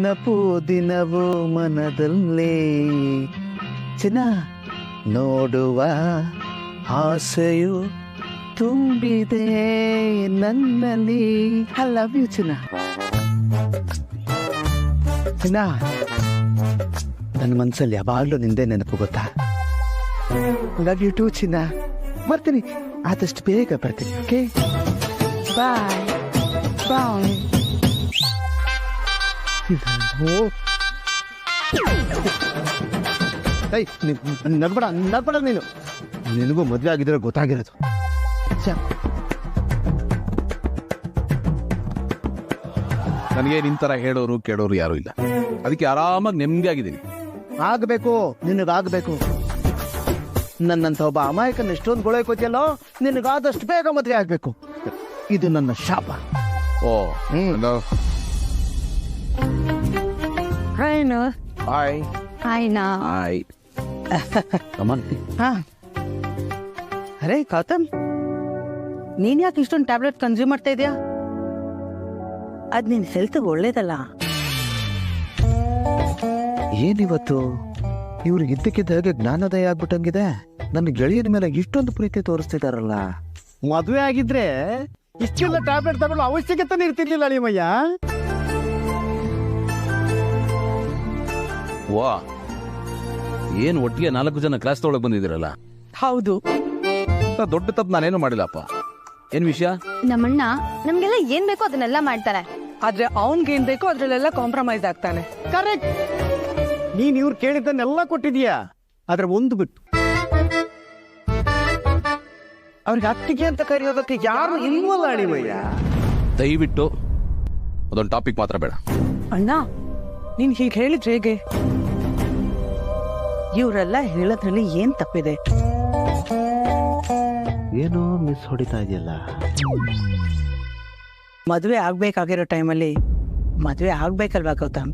ನೆನಪು ದಿನವೂ ಮನದಲ್ಲೇ ಚಿನ್ನ ನೋಡುವ ಆಸೆಯು ತುಂಬಿದೆ ನನ್ನಲ್ಲಿ. ಐ ಲವ್ ಯು ಚಿನ್ನ. ಚಿನ್ನ, ನನ್ನ ಮನಸ್ಸಲ್ಲಿ ಯಾವಾಗಲೂ ನಿಂದೆ ನೆನಪು ಗೊತ್ತಾ. ಲವ್ ಯು ಟೂ ಚಿನ್ನ. ಬರ್ತೀನಿ, ಆದಷ್ಟು ಬೇಗ ಬರ್ತೀನಿ. ಓಕೆ, ಬಾಯ್ ಬಾಯ್. ನಡ್ಬೇಡ ನಡ್ಬೇಡ, ನೀನು ನಿನಗೂ ಮದುವೆ ಆಗಿದ್ರೆ ಗೊತ್ತಾಗಿರೋದು. ನನಗೆ ನಿಂತರ ಹೇಳೋರು ಕೇಳೋರು ಯಾರು ಇಲ್ಲ, ಅದಕ್ಕೆ ಆರಾಮಾಗಿ ನೆಮ್ಮದಿ ಆಗಿದ್ದೀನಿ. ಆಗಬೇಕು, ನಿನಗಾಗಬೇಕು. ನನ್ನಂತ ಒಬ್ಬ ಅಮಾಯಕನ ಎಷ್ಟೊಂದು ಗೊಳಕೋತಿಯಲ್ಲೋ, ನಿನಗಾದಷ್ಟು ಬೇಗ ಮದುವೆ ಆಗ್ಬೇಕು. ಇದು ನನ್ನ ಶಾಪ. ಓ ಹಾಯ್ ಹಾಯ್ ಹಾಯ್ನಾ. ಹಾಯ್. ಹಾ, ಅರೆ ಗೌತಮ್, ನೀನ್ ಯಾಕೆ ಇಷ್ಟೊಂದು ಟ್ಯಾಬ್ಲೆಟ್ ಕನ್ಸ್ಯೂಮ್ ಮಾಡ್ತಾ ಇದೀಯಾ? ಅದ್ ನಿನ್ ಹೆಲ್ತ್ಗೆ ಒಳ್ಳೇದಲ್ಲ. ಏನಿವತ್ತು ಇವ್ರಿಗೆ ಇದ್ದಕ್ಕಿದ್ದ ಹಾಗೆ ಜ್ಞಾನೋದಯ ಆಗ್ಬಿಟ್ಟಂಗಿದೆ. ನನ್ನ ಗೆಳೆಯನ ಮೇಲೆ ಇಷ್ಟೊಂದು ಪ್ರೀತಿ ತೋರಿಸ್ತಿದಾರಲ್ಲ. ಮದುವೆ ಆಗಿದ್ರೆ ಇಷ್ಟೆಲ್ಲ ಟ್ಯಾಬ್ಲೆಟ್ ತಗೊಳ್ಳೋ ಅವಶ್ಯಕತೆ ಇರ್ತಿರ್ಲಿಲ್ಲ ನಿಮ್ಮಯ್ಯ. ವಾ, ಏನ್ ಒಟ್ಟಿಗೆ 4 ಜನ ಕ್ಲಾಸ್ ತೊಗೊಳಕ್ ಬಂದಿದ್ದೀರಲ್ಲ. ಹೌದು, ದೊಡ್ಡ ತಪ್ಪು ನಾನೇನು ಮಾಡಿಲ್ಲಪ್ಪ. ಏನ್ ವಿಷಯ? ನಮ್ಮಣ್ಣ ನಮ್ಗೆಲ್ಲ ಏನ್ ಬೇಕೋ ಅದನ್ನೆಲ್ಲ ಮಾಡ್ತಾನೆ, ಆದ್ರೆ ಅವನ್ಗೆ ಏನ್ ಬೇಕೋ ಅದ್ರಲ್ಲೆಲ್ಲ ಕಾಂಪ್ರಮೈಸ್ ಆಗ್ತಾನೆ. ಕರೆಕ್ಟ್. ನೀನ್ ಇವ್ರು ಕೇಳಿದ್ದನ್ನೆಲ್ಲ ಕೊಟ್ಟಿದೀಯಾ, ಆದ್ರೆ ಒಂದು ಬಿಟ್ಟು ಅವ್ರಿಗೆ ಅತ್ತಿಗೆ ಅಂತ ಕರೆಯೋದಕ್ಕೆ ಯಾರು ಇಲ್ವಲ್ಲ ಅಳಿವಯ್ಯ. ದಯವಿಟ್ಟು ಅದೊಂದು ಟಾಪಿಕ್ ಮಾತ್ರ ಬೇಡ. ಅಣ್ಣ, ನೀನ್ ಹೀಗೆ ಹೇಳಿದ್ರೆ ಹೇಗೆ? ಇವರೆಲ್ಲ ಹೇಳೋದ್ರಲ್ಲಿ ಏನ್ ತಪ್ಪಿದೆ? ಏನೋ ಮಿಸ್ ಹೊಡಿತಾ ಇದೆಯಲ್ಲ. ಮದ್ವೆ ಆಗ್ಬೇಕಾಗಿರೋ ಟೈಮಲ್ಲಿ ಮದ್ವೆ ಆಗ್ಬೇಕಲ್ವಾ ಗೌತಮ್?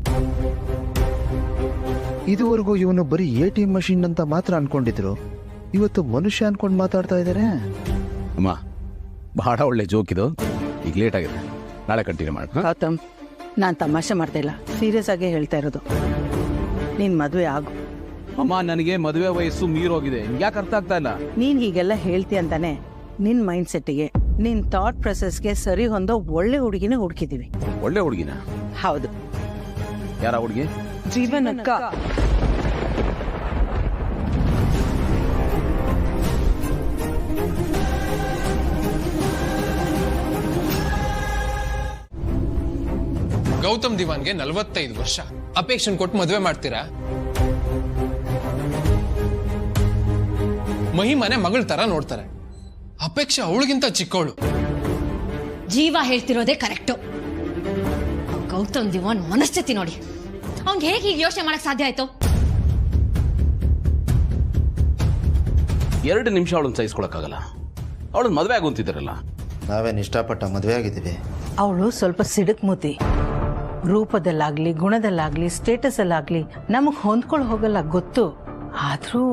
ಇದುವರೆಗೂ ಇವನು ಬರೀ ATM ಮಷೀನ್ ಅಂತ ಮಾತ್ರ ಅನ್ಕೊಂಡಿದ್ರು, ಇವತ್ತು ಮನುಷ್ಯ ಅನ್ಕೊಂಡು ಮಾತಾಡ್ತಾ ಇದಾರೆ. ಅಮ್ಮ, ಬಹಳ ಒಳ್ಳೆ ಜೋಕ್ ಇದು. ಈಗ ಲೇಟ್ ಆಗಿದೆ, ನಾಳೆ ಕಂಟಿನ್ಯೂ ಮಾಡಿ. ಗೌತಮ್, ನಾನ್ ತಮಾಷೆ ಮಾಡ್ತಾ ಇಲ್ಲ, ಸೀರಿಯಸ್ ಆಗಿ ಹೇಳ್ತಾ ಇರೋದು. ನೀನ್ ಮದ್ವೆ ಆಗು. ಅಮ್ಮ, ನನಗೆ ಮದುವೆ ವಯಸ್ಸು ಮೀರೋಗಿದೆ. ಯಾಕೆ ಅರ್ಥ ಆಗ್ತಾ ಇಲ್ಲ? ನೀನ್ ಹೀಗೆಲ್ಲ ಹೇಳ್ತಿ ಅಂತಾನೆ ನಿನ್ ಮೈಂಡ್ ಸೆಟ್ಗೆ, ನಿನ್ ಥಾಟ್ ಪ್ರೊಸೆಸ್ಗೆ ಸರಿ ಹೊಂದೋ ಒಳ್ಳೆ ಹುಡುಗಿನ ಹುಡುಕಿದೀವಿ. ಒಳ್ಳೆ ಹುಡುಗಿನ? ಹೌದು. ಯಾರ ಹುಡುಗಿ? ಜೀವನಕ್ಕ. ಗೌತಮ್ ದಿವಾನ್ಗೆ 45 ವರ್ಷ. ಅಪೇಕ್ಷನ್ ಕೊಟ್ಟು ಮದುವೆ ಮಾಡ್ತೀರಾ? ಮಹಿಮನೆ ಮಗಳ ತರ ನೋಡ್ತಾರೆ. ಅಪೇಕ್ಷೆ ಅವಳಿಗಿಂತ ಚಿಕ್ಕವಳು. ಜೀವ ಹೇಳ್ತಿರೋದೇ ಕರೆಕ್ಟು. ಗೌತಮ್ ದಿವಾನ್ ಮನಸ್ಥಿತಿ ನೋಡಿ, ಅವ್ನ್ ಹೇಗೆ ಹೀಗೆ ಯೋಚನೆ ಮಾಡಕ್ ಸಾಧ್ಯ ಆಯ್ತು? 2 ನಿಮಿಷ ಅವಳನ್ನ ಸಹಿಸ್ಕೊಳಕ್ಕಾಗಲ್ಲ. ಅವಳನ್ನ ಮದುವೆ ಆಗುವಂತಿದ್ದಾರಲ್ಲ. ನಾವೇನು ಇಷ್ಟಪಟ್ಟ ಮದುವೆ ಆಗಿದ್ದೀವಿ. ಅವಳು ಸ್ವಲ್ಪ ಸಿಡಕ್ ಮೂತಿ. ರೂಪದಲ್ಲಾಗ್ಲಿ, ಗುಣದಲ್ಲಾಗ್ಲಿ, ಸ್ಟೇಟಸ್ ಅಲ್ಲಾಗ್ಲಿ ನಮಗ್ ಹೊಂದ್ಕೊಳ್ ಹೋಗಲ್ಲ ಗೊತ್ತು. ಆದ್ರೂ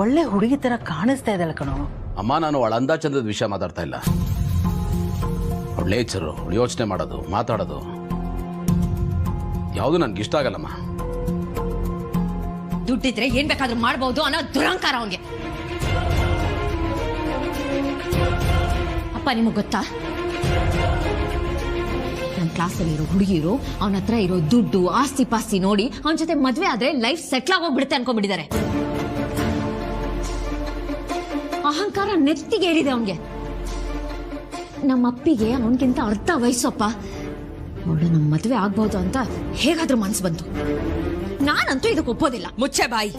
ಒಳ್ಳೆ ಹುಡುಗಿ ತರ ಕಾಣಿಸ್ತಾ ಇದ್ದಲ್ಲ ಕಣೋ. ಅಮ್ಮ, ನಾನು ಅವಳ ಅಂದ ಚಂದದ ವಿಷಯ ಮಾತಾಡ್ತಾ ಇಲ್ಲ. ಅವಳ ನೇಚರು, ಯೋಚನೆ ಮಾಡೋದು, ಮಾತಾಡೋದು ಯಾವುದು ನನ್ಗೆ ಇಷ್ಟ ಆಗಲ್ಲಮ್ಮ. ದುಡ್ಡಿದ್ರೆ ಏನ್ ಬೇಕಾದ್ರೂ ಮಾಡ್ಬೋದು ಅನ್ನೋ ದುರಂಕಾರ ಅವನ್ಗೆ. ಅಪ್ಪ, ನಿಮಗ್ ಗೊತ್ತಾ, ನನ್ನ ಕ್ಲಾಸಲ್ಲಿ ಇರೋ ಹುಡುಗಿರು ಅವನ ಹತ್ರ ಇರೋ ದುಡ್ಡು, ಆಸ್ತಿ ಪಾಸ್ತಿ ನೋಡಿ ಅವನ ಜೊತೆ ಮದ್ವೆ ಆದ್ರೆ ಲೈಫ್ ಸೆಟ್ಲ್ ಆಗೋಗ್ಬಿಡುತ್ತೆ ಅನ್ಕೊಂಡ್ಬಿಟ್ಟಿದ್ದಾರೆ. ಅಹಂಕಾರ ನೆತ್ತಿಗೇರಿದೆ ಅವನ್ಗೆ. ನಮ್ಮ ಅಪ್ಪಿಗೆ ಅವನ್ಗಿಂತ ಅರ್ಧ ವಯಸ್ಸಪ್ಪ. ಅವಳು ನಮ್ಮ ಮದ್ವೆ ಆಗ್ಬಹುದು ಅಂತ ಹೇಗಾದ್ರೂ ಮನ್ಸು ಬಂತು. ನಾನಂತೂ ಇದಕ್ಕೆ ಒಪ್ಪೋದಿಲ್ಲ. ಮುಚ್ಚೆ ಬಾಯಿ.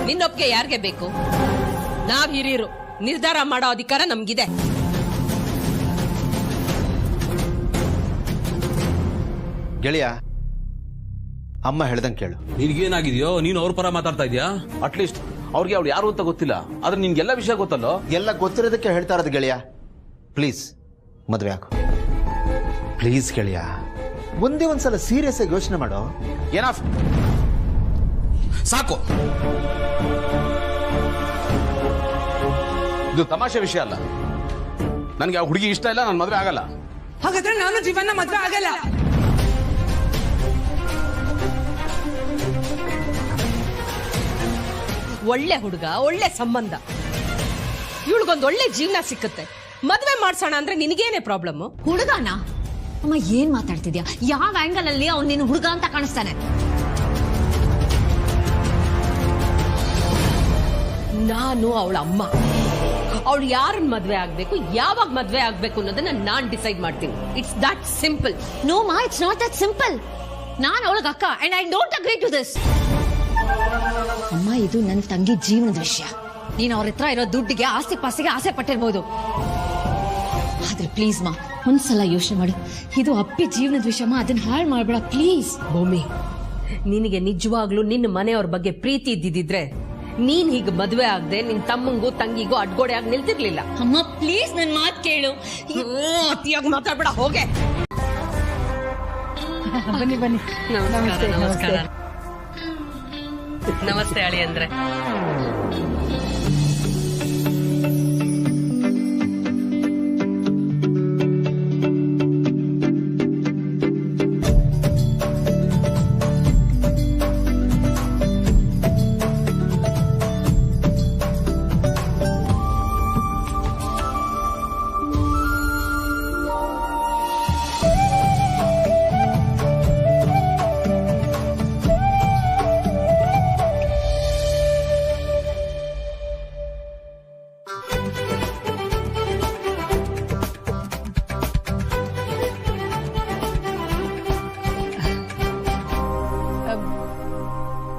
ನಿನ್ನೊಪ್ಪಿಗೆ ಯಾರಿಗೆ ಬೇಕು? ನಾವ್ ಹಿರಿಯರು, ನಿರ್ಧಾರ ಮಾಡೋ ಅಧಿಕಾರ ನಮ್ಗಿದೆ. ಗೆಳೆಯ, ಅಮ್ಮ ಹೇಳ್ದಂಗೆ ಕೇಳು. ನಿನ್ಗೇನಾಗಿದೆಯೋ? ನೀನು ಅವ್ರ ಪರ ಮಾತಾಡ್ತಾ ಇದೀಯಾ? ಅಟ್ಲೀಸ್ಟ್ ಅವ್ರಿಗೆ ಅವ್ರು ಯಾರು ಅಂತ ಗೊತ್ತಿಲ್ಲ, ಆದ್ರೆ ನಿನ್ಗೆಲ್ಲ ವಿಷಯ ಗೊತ್ತಲ್ಲೋ. ಎಲ್ಲ ಗೊತ್ತಿರೋದಕ್ಕೆ ಹೇಳ್ತಾ ಇರೋದು ಗೆಳೆಯ. ಪ್ಲೀಸ್ ಮದುವೆ ಆಗು ಪ್ಲೀಸ್ ಗೆಳೆಯ. ಒಂದೇ ಒಂದ್ಸಲ ಸೀರಿಯಸ್ ಆಗಿ ಯೋಚನೆ ಮಾಡೋ. ಏನಫ್, ಸಾಕು. ಇದು ತಮಾಷೆ ವಿಷಯ ಅಲ್ಲ. ನನಗೆ ಆ ಹುಡುಗಿ ಇಷ್ಟ ಇಲ್ಲ, ನಾನು ಮದುವೆ ಆಗಲ್ಲ. ಹಾಗಾದ್ರೆ ನಾನು ಜೀವನ ಮದುವೆ ಆಗಲ್ಲ. ಒಳ್ಳೆ ಹುಡುಗ, ಒಳ್ಳೆ ಸಂಬಂಧ, ಇವಳಿಗೊಂದು ಒಳ್ಳೆ ಜೀವನ ಸಿಕ್ಕತ್ತೆ. ಮದ್ವೆ ಮಾಡ್ಸೋಣ ಅಂದ್ರೆ ನಿನಗೇನೆ ಪ್ರಾಬ್ಲಮ್? ಹುಡುಗನ ಅಮ್ಮ ಏನ್ ಮಾತಾಡ್ತಿದ್ಯಾ? ಯಾವ ಆಂಗಲ್ ಅಲ್ಲಿ ಅವ್ನು ನಿನ್ನ ಹುಡುಗ ಅಂತ ಕಾಣಿಸ್ತಾನೆ? ನಾನು ಅವಳ ಅಮ್ಮ. ಅವಳು ಯಾರನ್ನ ಮದ್ವೆ ಆಗ್ಬೇಕು, ಯಾವಾಗ ಮದ್ವೆ ಆಗ್ಬೇಕು ಅನ್ನೋದನ್ನ ನಾನ್ ಡಿಸೈಡ್ ಮಾಡ್ತೀನಿ. It's that simple. ನೋ ಮಾ, ಇಟ್ಸ್ ನಾಟ್ ದಟ್ ಸಿಂಪಲ್. ನಾನು ಅವಳಿಗೆ ಅಕ್ಕ and I don't agree to this. ಅಮ್ಮ, ಇದು ನನ್ನ ತಂಗಿ ಜೀವನದ ವಿಷಯ. ನೀನು ಅವ್ರ ಹತ್ರ ಇರೋ ದುಡ್ಡಿಗೆ, ಆಸ್ತಿ ಪಾಸ್ತಿಗೆ ಆಸೆ ಪಟ್ಟಿರ್ಬೋದು. ಆದ್ರೆ ಪ್ಲೀಸ್ ಮಾ, ಒಂದ್ಸಲ ಯೋಚನೆ ಮಾಡು. ಇದು ಅಪ್ಪಿ ಜೀವನದ ವಿಷಯ, ಅದನ್ನ ಹಾಳು ಮಾಡ್ಬೇಡ ಪ್ಲೀಸ್. ಭೂಮಿ, ನಿನಗೆ ನಿಜವಾಗ್ಲೂ ನಿನ್ನ ಮನೆಯವ್ರ ಬಗ್ಗೆ ಪ್ರೀತಿ ಇದ್ದಿದ್ರೆ ನೀನ್ ಹೀಗೆ ಮದ್ವೆ ಆಗದೆ ನಿನ್ ತಮ್ಮಂಗೂ ತಂಗಿಗೂ ಅಡ್ಗೋಡೆ ಆಗಿ ನಿಲ್ತಿರ್ಲಿಲ್ಲ. ಅಮ್ಮ ಪ್ಲೀಸ್ ನನ್ ಮಾತು ಕೇಳು. ಅತಿಯಾಗಿ ಮಾತಾಡ್ಬೇಡ, ಹೋಗೆ. ಬನ್ನಿ ಬನ್ನಿ. ನಮಸ್ಕಾರ. ನಮಸ್ತೆ ಅಳಿ ಅಂದ್ರೆ.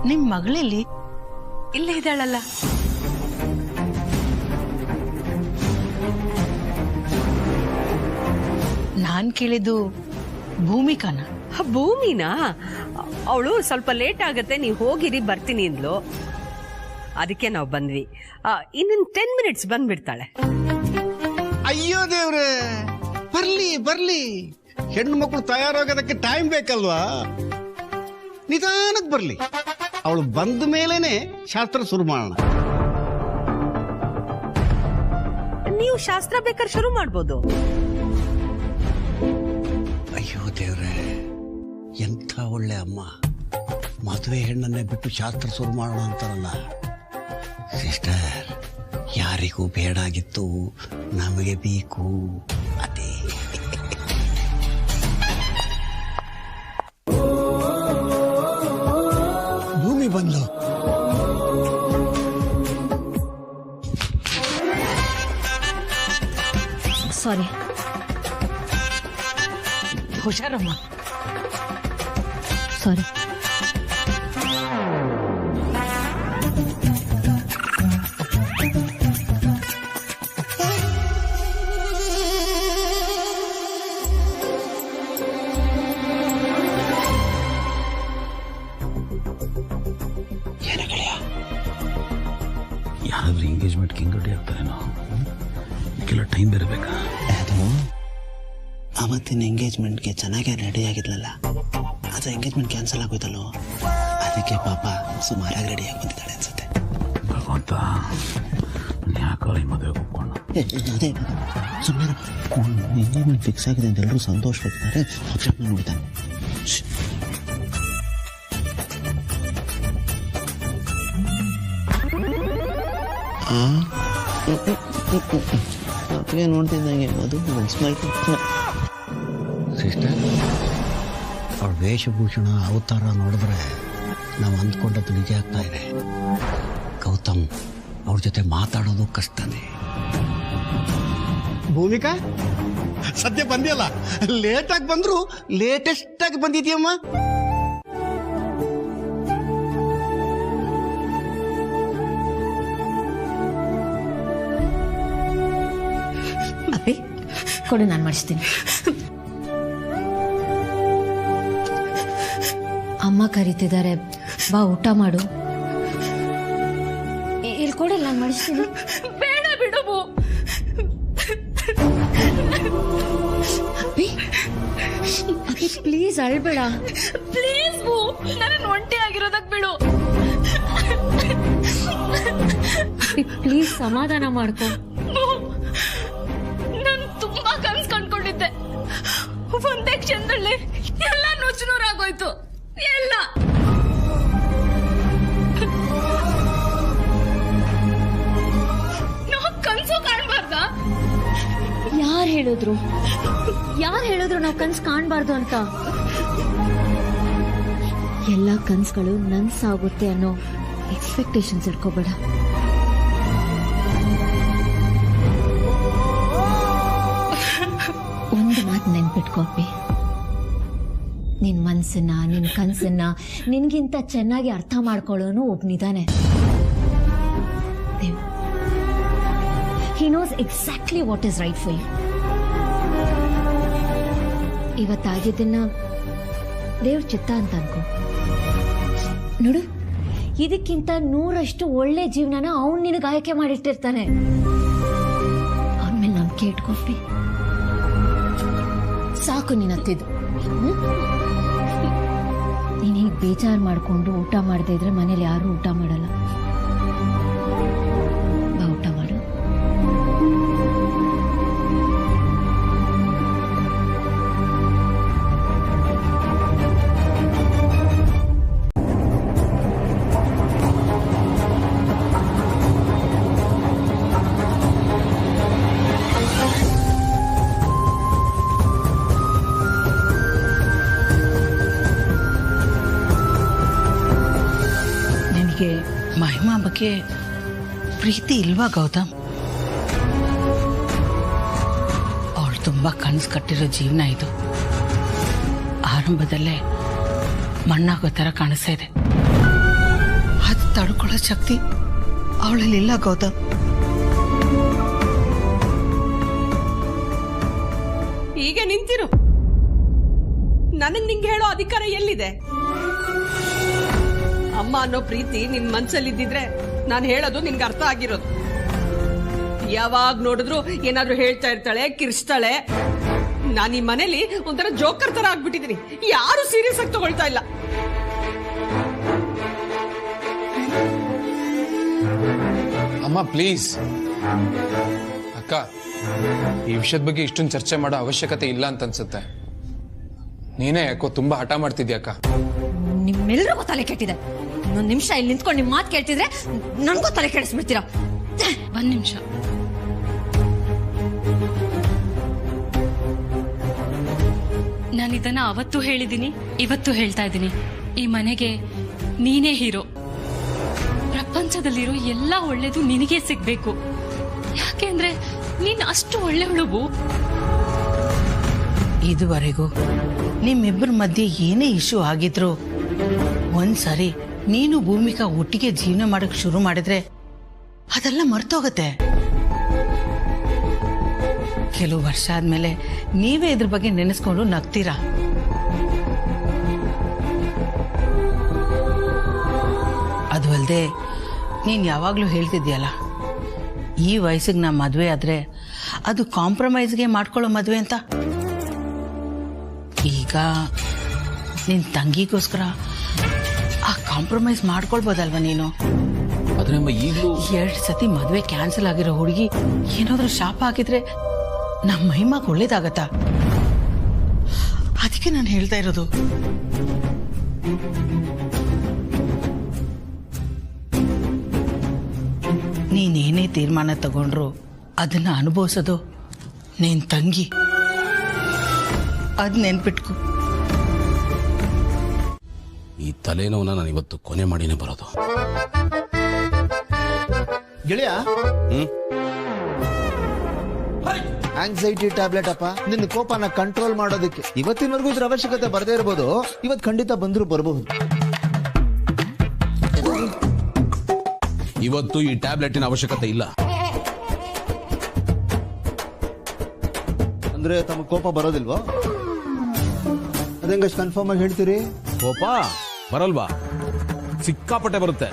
ನಿಮ್ ಮಗಳಲ್ಲಿ ಇಲ್ಲೇ ಇದ್ದಾಳಲ್ಲ? ನಾನ್ ಕೇಳಿದ್ದು ಭೂಮಿಕಾನ. ಭೂಮಿನಾ? ಅವಳು ಸ್ವಲ್ಪ ಲೇಟ್ ಆಗತ್ತೆ, ನೀವು ಹೋಗಿರಿ, ಬರ್ತೀನಿ ಅಂದ್ಲು. ಅದಕ್ಕೆ ನಾವು ಬಂದ್ವಿ. ಇನ್ನೊಂದು 10 minutes ಬಂದ್ಬಿಡ್ತಾಳೆ. ಅಯ್ಯೋ ದೇವ್ರೆ, ಬರ್ಲಿ ಬರ್ಲಿ. ಹೆಣ್ಣು ಮಕ್ಕಳು ತಯಾರಾಗೋದಕ್ಕೆ ಟೈಮ್ ಬೇಕಲ್ವಾ? ನಿಧಾನಕ್ಕೆ ಬರ್ಲಿ. ಅವಳು ಬಂದ ಮೇಲೇನೆ ಶಾಸ್ತ್ರ ಶುರು ಮಾಡೋಣ. ನೀವು ಶಾಸ್ತ್ರ ಬೇಕಾದ್ರೆ ಶುರು ಮಾಡ್ಬೋದು. ಅಯ್ಯೋ ದೇವ್ರೆ, ಎಂಥ ಒಳ್ಳೆ ಅಮ್ಮ. ಮದುವೆ ಹೆಣ್ಣನ್ನೇ ಬಿಟ್ಟು ಶಾಸ್ತ್ರ ಶುರು ಮಾಡೋಣ ಅಂತಾರಲ್ಲ. ಸಿಸ್ಟರ್, ಯಾರಿಗೂ ಬೇಡಾಗಿತ್ತು, ನಮಗೆ ಬೇಕು. ಅದೇ ಭೂಮಿ ಬಂದು. ಸಾರಿ. ಹುಷಾರಮ್ಮ. ಸಾರಿ. ಯಾರಾದ್ರೂ ಎಂಗೇಜ್ಮೆಂಟ್ ಹಿಂಗ್ ರೆಡಿ ಆಗ್ತಾರೇನೋ? ಇದಕ್ಕೆಲ್ಲ ಟೈಮ್ ಬೇರೆ ಬೇಕಾ? ಅದು ಅವತ್ತಿನ ಎಂಗೇಜ್ಮೆಂಟ್ಗೆ ಚೆನ್ನಾಗೇ ರೆಡಿ ಆಗಿದ್ಲಲ್ಲ, ಅದು ಎಂಗೇಜ್ಮೆಂಟ್ ಕ್ಯಾನ್ಸಲ್ ಆಗೋಯ್ತಲ್ಲೋ, ಅದಕ್ಕೆ ಪಾಪ ಸುಮಾರಾಗಿ ರೆಡಿಯಾಗಿ ಬಂದಿದ್ದಾಳೆ ಅನ್ಸುತ್ತೆ. ಭಗವಂತ, ಯಾಕೋ ಈ ಮದುವೆ ಒಪ್ಕೊಂಡು. ಅದೇ ಸುಮ್ಮನೆ ಎಂಗೇಜ್ಮೆಂಟ್ ಫಿಕ್ಸ್ ಆಗಿದೆ ಅಂತ ಎಲ್ಲರೂ ಸಂತೋಷಪಡ್ತಾರೆ. ಅಕ್ಷರನ ನೋಡ್ತಾನೆ. ಅಪ್ಪಿಗೆ ನೋಡ್ತಿದ್ದಂಗೆ ಅದು ಸ್ಮೈಲ್. ಸಿಸ್ಟರ್, ಅವಳ ವೇಷಭೂಷಣ ಅವತಾರ ನೋಡಿದ್ರೆ ನಾವು ಅಂದ್ಕೊಂಡದ್ದು ನಿಜ ಆಗ್ತಾ ಇದೆ. ಗೌತಮ್ ಅವ್ರ ಜೊತೆ ಮಾತಾಡೋದು ಕಷ್ಟನೇ. ಭೂಮಿಕಾ, ಸದ್ಯ ಬಂದಿಯಲ್ಲ, ಲೇಟಾಗಿ ಬಂದ್ರು ಲೇಟೆಸ್ಟ್ ಆಗಿ ಬಂದಿದ್ಯಮ್ಮ. ಅಪ್ಪಿ ಕೊಡು, ನಾನು ಮಾಡಿಸ್ತೀನಿ. ಅಮ್ಮ ಕರೀತಿದ್ದಾರೆ, ಬಾ ಊಟ ಮಾಡು. ಇಲ್ಲಿ ಕೊಡಲ್ಲ, ನಾನು ಮಾಡಿಸ್ತೀನಿ. ಬೇಡ ಬಿಡು. ಅಪ್ಪಿ ಅಪ್ಪಿ ಪ್ಲೀಸ್ ಅಳ್ಬೇಡ. ಪ್ಲೀಸ್ ನನ್ನ ಒಂಟಿ ಆಗಿರೋದಕ್ ಬಿಡು. ಅಪ್ಪಿ ಪ್ಲೀಸ್ ಸಮಾಧಾನ ಮಾಡ್ಕೊ. ನಾನು ತುಂಬಾ ಕನ್ಸ್ ಕಂಡ್ಕೊಂಡಿದ್ದೆ. ಒಂದೇ ಕ್ಷಣದಲ್ಲಿ ಎಲ್ಲ ನುಚ್ಚುನೂರಾಗೋಯ್ತು. ಎಲ್ಲ ಯಾರು ಹೇಳಿದ್ರು ನಾವು ಕನ್ಸು ಕಾಣಬಾರ್ದು ಅಂತ? ಎಲ್ಲ ಕನ್ಸುಗಳು ನನ್ಸಾಗುತ್ತೆ ಅನ್ನೋ ಎಕ್ಸ್ಪೆಕ್ಟೇಷನ್ಸ್ ಇಟ್ಕೋಬೇಡ. ಒಂದು ಮಾತು ನೆನ್ಪಿಟ್ಕೋಪಿ, ನಿನ್ ಮನ್ಸನ್ನ ನಿನ್ ಕನ್ಸನ್ನ ನಿನ್ಗಿಂತ ಚೆನ್ನಾಗಿ ಅರ್ಥ ಮಾಡ್ಕೊಳ್ಳೋನು ಒಬ್ನಿದಾನೆ. Dev, he knows exactly what is right for you. ಇವತ್ತಾಗಿದ್ದನ್ನ ದೇವ್ರ ಚಿತ್ತ ಅಂತ ಅನ್ಕೋ. ನೋಡು, ಇದಕ್ಕಿಂತ 100% ಒಳ್ಳೆ ಜೀವನನ ಅವನ್ ನಿನಗೆ ಆಯ್ಕೆ ಮಾಡಿಟ್ಟಿರ್ತಾನೆ. ಅವನ ಮೇಲೆ ನಂಬಿಕೆ ಇಟ್ಕೊಪ್ಪಿ. ಸಾಕು ನೀನ್ ಹತ್ತಿದ್ದು. ನೀನ್ ಹೀಗೆ ಬೇಜಾರು ಮಾಡ್ಕೊಂಡು ಊಟ ಮಾಡದೇ ಇದ್ರೆ ಮನೇಲಿ ಯಾರು ಊಟ ಮಾಡಲ್ಲ. ಬಾ, ಊಟ ಮಾಡು. ಮಹಿಮಾ ಬಗ್ಗೆ ಪ್ರೀತಿ ಇಲ್ವಾ ಗೌತಮ್? ಅವಳು ತುಂಬಾ ಕನಸು ಕಟ್ಟಿರೋ ಜೀವನ ಇದು. ಆರಂಭದಲ್ಲೇ ಮಣ್ಣಾಗೋ ತರ ಕಾಣಿಸ್ತಾ ಇದೆ. ಅದು ತಡ್ಕೊಳ್ಳೋ ಶಕ್ತಿ ಅವಳಲ್ಲಿ ಇಲ್ಲ ಗೌತಮ್. ಈಗ ನಿಂತಿರು. ನನಗ್ ನಿಂಗೆ ಹೇಳೋ ಅಧಿಕಾರ ಎಲ್ಲಿದೆ? ಅಮ್ಮ ಅನ್ನೋ ಪ್ರೀತಿ ನಿನ್ ಮನ್ಸಲ್ಲಿದ್ದಿದ್ರೆ ನಾನು ಹೇಳೋದು ನಿನ್ಗೆ ಅರ್ಥ ಆಗಿರೋದು. ಯಾವಾಗ ನೋಡಿದ್ರು ಏನಾದ್ರೂ ಹೇಳ್ತಾ ಇರ್ತಾಳೆ, ಕಿರ್ಸ್ತಾಳೆ. ನಾನು ಈ ಮನೇಲಿ ಒಂಥರ ಜೋಕರ್ ತರ ಆಗ್ಬಿಟ್ಟಿದೀನಿ. ಯಾರು ಸೀರಿಯಸ್ ಆಗಿ ತಗೊಳ್ತಾ ಇಲ್ಲ. ಅಮ್ಮ ಪ್ಲೀಸ್. ಅಕ್ಕ, ಈ ವಿಷಯದ ಬಗ್ಗೆ ಇಷ್ಟೊಂದು ಚರ್ಚೆ ಮಾಡೋ ಅವಶ್ಯಕತೆ ಇಲ್ಲ ಅಂತ ಅನ್ಸುತ್ತೆ. ನೀನೇ ಯಾಕೋ ತುಂಬಾ ಹಠ ಮಾಡ್ತಿದ್ಯಾ ಅಕ್ಕ. ನಿಮ್ಮೆಲ್ಲರಿಗೂ ತಲೆ ಕೆಟ್ಟಿದೆ. ಇನ್ನೊಂದು ನಿಮಿಷ ಇಲ್ಲಿ ನಿಂತ್ಕೊಂಡು ನಿಮ್ ಮಾತು ಕೇಳ್ತಿದ್ರೆ ನನ್ಗೂ ತಲೆ ಕೆಡಿಸ್ಬಿಡ್ತೀರಾ. ಒಂದ್ ನಿಮಿಷ. ನಾನಿದನ್ನ ಅವತ್ತು ಹೇಳಿದ್ದೀನಿ, ಇವತ್ತು ಹೇಳ್ತಾ ಇದ್ದೀನಿ. ಈ ಮನೆಗೆ ನೀನೇ ಹೀರೋ. ಪ್ರಪಂಚದಲ್ಲಿರೋ ಎಲ್ಲ ಒಳ್ಳೇದು ನಿನಗೆ ಸಿಗ್ಬೇಕು. ಯಾಕೆಂದ್ರೆ ನೀನ್ ಅಷ್ಟು ಒಳ್ಳೆಯವಳು. ಇದುವರೆಗೂ ನಿಮ್ಮಿಬ್ಬರ ಮಧ್ಯೆ ಏನೇ ಇಶ್ಯೂ ಆಗಿದ್ರು ಒಂದ್ಸರಿ ನೀನು ಭೂಮಿಕಾ ಒಟ್ಟಿಗೆ ಜೀವನ ಮಾಡಕ್ ಶುರು ಮಾಡಿದ್ರೆ ಅದೆಲ್ಲ ಮರ್ತೋಗತ್ತೆ. ಕೆಲವು ವರ್ಷ ಆದ್ಮೇಲೆ ನೀವೇ ಇದ್ರ ಬಗ್ಗೆ ನೆನೆಸ್ಕೊಂಡು ನಗ್ತೀರಾ. ಅದು ಅಲ್ಲದೆ ನೀನ್ ಯಾವಾಗ್ಲೂ ಹೇಳ್ತಿದ್ಯಲ್ಲ, ಈ ವಯಸ್ಸಿಗೆ ನಾ ಮದ್ವೆ ಆದ್ರೆ ಅದು ಕಾಂಪ್ರಮೈಸ್ಗೆ ಮಾಡ್ಕೊಳ್ಳೋ ಮದ್ವೆ ಅಂತ. ಈಗ ನಿನ್ ತಂಗಿಗೋಸ್ಕರ ಆ ಕಾಂಪ್ರಮೈಸ್ ಮಾಡ್ಕೊಳ್ಬೋದಲ್ವಾ ನೀನು? ಆದ್ರೆ ಈಗಲೂ 2 ಸತಿ ಮದ್ವೆ ಕ್ಯಾನ್ಸಲ್ ಆಗಿರೋ ಹುಡುಗಿ ಏನಾದ್ರೂ ಶಾಪ ಹಾಕಿದ್ರೆ ನಮ್ಮ ಮಹಿಮಾಗ್ ಒಳ್ಳೇದಾಗತ್ತಾ? ಅದಕ್ಕೆ ನಾನು ಹೇಳ್ತಾ ಇರೋದು. ನೀನೇನೇ ತೀರ್ಮಾನ ತಗೊಂಡ್ರು ಅದನ್ನ ಅನುಭವಿಸೋದು ನಿನ್ ತಂಗಿ. ಅದ್ ನೆನ್ಪಿಟ್ಕೊ. ಈ ತಲೆನೋವನ್ನ ನಾನು ಇವತ್ತು ಕೊನೆ ಮಾಡಿನೇ ಬರೋದು. ಗೆಳೆಯ, ಆಂಗ್ಸೈಟಿ ಟ್ಯಾಬ್ಲೆಟ್ ಅಪ್ಪ. ನಿನ್ನ ಕೋಪನ ಕಂಟ್ರೋಲ್ ಮಾಡೋದಕ್ಕೆ ಇವತ್ತಿನವರೆಗೂ ಇದ್ರ ಅವಶ್ಯಕತೆ ಬರದೇ ಇರಬಹುದು. ಇವತ್ತು ಖಂಡಿತ ಬಂದ್ರು ಬರಬಹುದು. ಇವತ್ತು ಈ ಟ್ಯಾಬ್ಲೆಟಿನ ಅವಶ್ಯಕತೆ ಇಲ್ಲ. ಅಂದ್ರೆ ತಮ್ಮ ಕೋಪ ಬರೋದಿಲ್ವಾ? ಅದಂಗಷ್ಟು ಕನ್ಫರ್ಮ್ ಆಗಿ ಹೇಳ್ತೀರಿ? ಕೋಪ ಬರಲ್ವಾ? ಸಿಕ್ಕಾಪಟ್ಟೆ ಬರುತ್ತೆ.